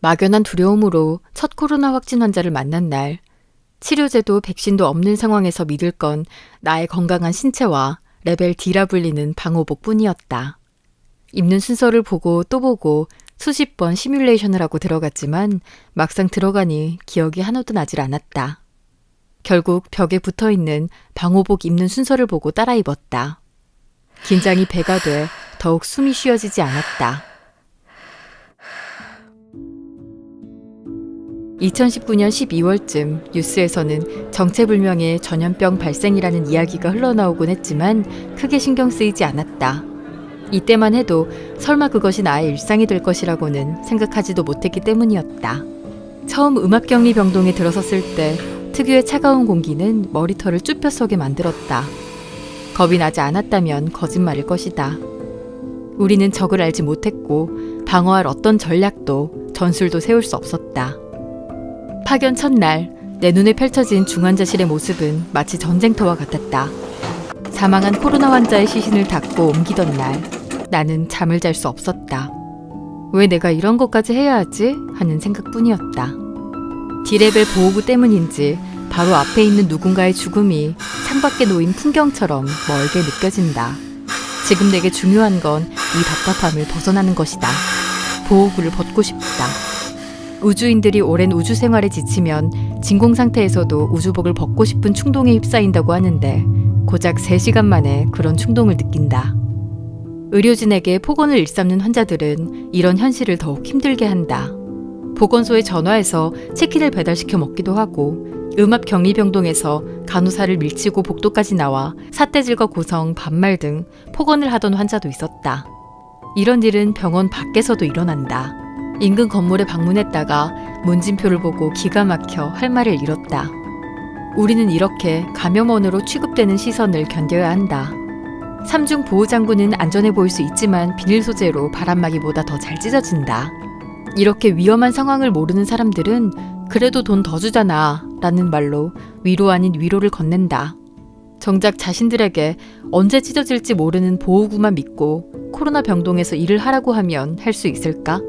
막연한 두려움으로 첫 코로나 확진 환자를 만난 날, 치료제도 백신도 없는 상황에서 믿을 건 나의 건강한 신체와 레벨 D라 불리는 방호복뿐이었다. 입는 순서를 보고 또 보고 수십 번 시뮬레이션을 하고 들어갔지만 막상 들어가니 기억이 하나도 나질 않았다. 결국 벽에 붙어있는 방호복 입는 순서를 보고 따라 입었다. 긴장이 배가 돼 더욱 숨이 쉬어지지 않았다. 2019년 12월쯤 뉴스에서는 정체불명의 전염병 발생이라는 이야기가 흘러나오곤 했지만 크게 신경 쓰이지 않았다. 이때만 해도 설마 그것이 나의 일상이 될 것이라고는 생각하지도 못했기 때문이었다. 처음 음압격리병동에 들어섰을 때 특유의 차가운 공기는 머리털을 쭈뼛서게 만들었다. 겁이 나지 않았다면 거짓말일 것이다. 우리는 적을 알지 못했고 방어할 어떤 전략도 전술도 세울 수 없었다. 파견 첫날 내 눈에 펼쳐진 중환자실의 모습은 마치 전쟁터와 같았다. 사망한 코로나 환자의 시신을 닦고 옮기던 날 나는 잠을 잘 수 없었다. 왜 내가 이런 것까지 해야 하지? 하는 생각뿐이었다. D레벨 보호구 때문인지 바로 앞에 있는 누군가의 죽음이 창밖에 놓인 풍경처럼 멀게 느껴진다. 지금 내게 중요한 건 이 답답함을 벗어나는 것이다. 보호구를 벗고 싶다. 우주인들이 오랜 우주 생활에 지치면 진공 상태에서도 우주복을 벗고 싶은 충동에 휩싸인다고 하는데 고작 3시간 만에 그런 충동을 느낀다. 의료진에게 폭언을 일삼는 환자들은 이런 현실을 더욱 힘들게 한다. 보건소에 전화해서 치킨을 배달시켜 먹기도 하고 음압격리병동에서 간호사를 밀치고 복도까지 나와 삿대질과 고성, 반말 등 폭언을 하던 환자도 있었다. 이런 일은 병원 밖에서도 일어난다. 인근 건물에 방문했다가 문진표를 보고 기가 막혀 할 말을 잃었다. 우리는 이렇게 감염원으로 취급되는 시선을 견뎌야 한다. 3중 보호장구는 안전해 보일 수 있지만 비닐 소재로 바람막이보다 더 잘 찢어진다. 이렇게 위험한 상황을 모르는 사람들은 그래도 돈 더 주잖아 라는 말로 위로 아닌 위로를 건넨다. 정작 자신들에게 언제 찢어질지 모르는 보호구만 믿고 코로나 병동에서 일을 하라고 하면 할 수 있을까?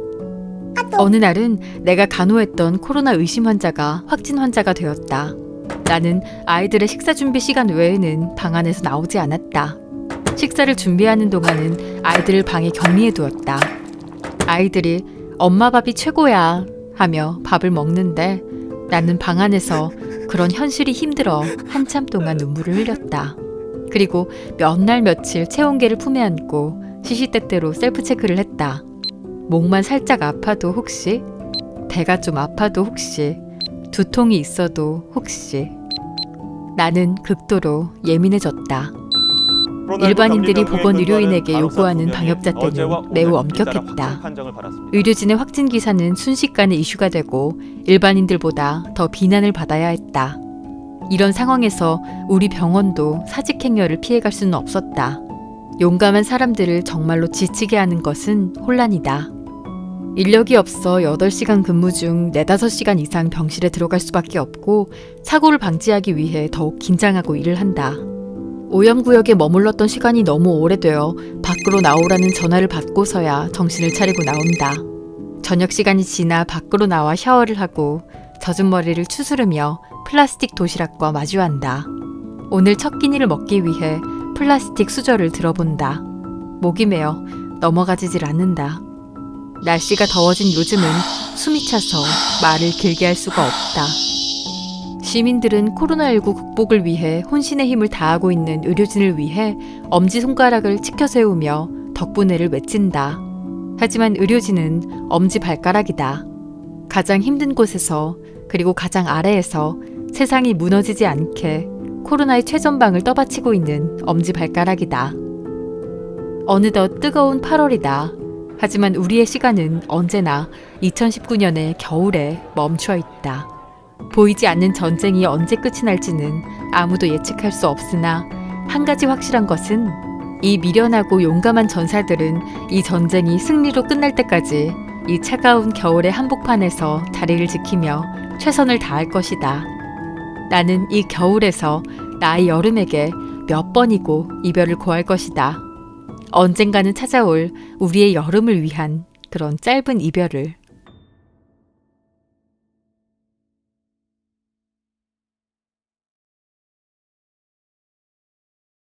어느 날은 내가 간호했던 코로나 의심 환자가 확진 환자가 되었다. 나는 아이들의 식사 준비 시간 외에는 방 안에서 나오지 않았다. 식사를 준비하는 동안은 아이들을 방에 격리해 두었다. 아이들이 엄마 밥이 최고야 하며 밥을 먹는데 나는 방 안에서 그런 현실이 힘들어 한참 동안 눈물을 흘렸다. 그리고 몇 날 며칠 체온계를 품에 안고 시시때때로 셀프 체크를 했다. 목만 살짝 아파도 혹시, 배가 좀 아파도 혹시, 두통이 있어도 혹시. 나는 극도로 예민해졌다. 일반인들이 보건의료인에게 요구하는 방역잣대는 매우 엄격했다. 의료진의 확진 기사는 순식간에 이슈가 되고 일반인들보다 더 비난을 받아야 했다. 이런 상황에서 우리 병원도 사직행렬을 피해갈 수는 없었다. 용감한 사람들을 정말로 지치게 하는 것은 혼란이다. 인력이 없어 8시간 근무 중 4, 5시간 이상 병실에 들어갈 수밖에 없고 사고를 방지하기 위해 더욱 긴장하고 일을 한다. 오염구역에 머물렀던 시간이 너무 오래되어 밖으로 나오라는 전화를 받고서야 정신을 차리고 나온다. 저녁 시간이 지나 밖으로 나와 샤워를 하고 젖은 머리를 추스르며 플라스틱 도시락과 마주한다. 오늘 첫 끼니를 먹기 위해 플라스틱 수저를 들어본다. 목이 메어 넘어가지질 않는다. 날씨가 더워진 요즘은 숨이 차서 말을 길게 할 수가 없다. 시민들은 코로나19 극복을 위해 혼신의 힘을 다하고 있는 의료진을 위해 엄지손가락을 치켜 세우며 덕분에를 외친다. 하지만 의료진은 엄지발가락이다. 가장 힘든 곳에서 그리고 가장 아래에서 세상이 무너지지 않게 코로나의 최전방을 떠받치고 있는 엄지발가락이다. 어느덧 뜨거운 8월이다. 하지만 우리의 시간은 언제나 2019년의 겨울에 멈춰 있다. 보이지 않는 전쟁이 언제 끝이 날지는 아무도 예측할 수 없으나 한 가지 확실한 것은 이 미련하고 용감한 전사들은 이 전쟁이 승리로 끝날 때까지 이 차가운 겨울의 한복판에서 자리를 지키며 최선을 다할 것이다. 나는 이 겨울에서 나의 여름에게 몇 번이고 이별을 고할 것이다. 언젠가는 찾아올 우리의 여름을 위한 그런 짧은 이별을.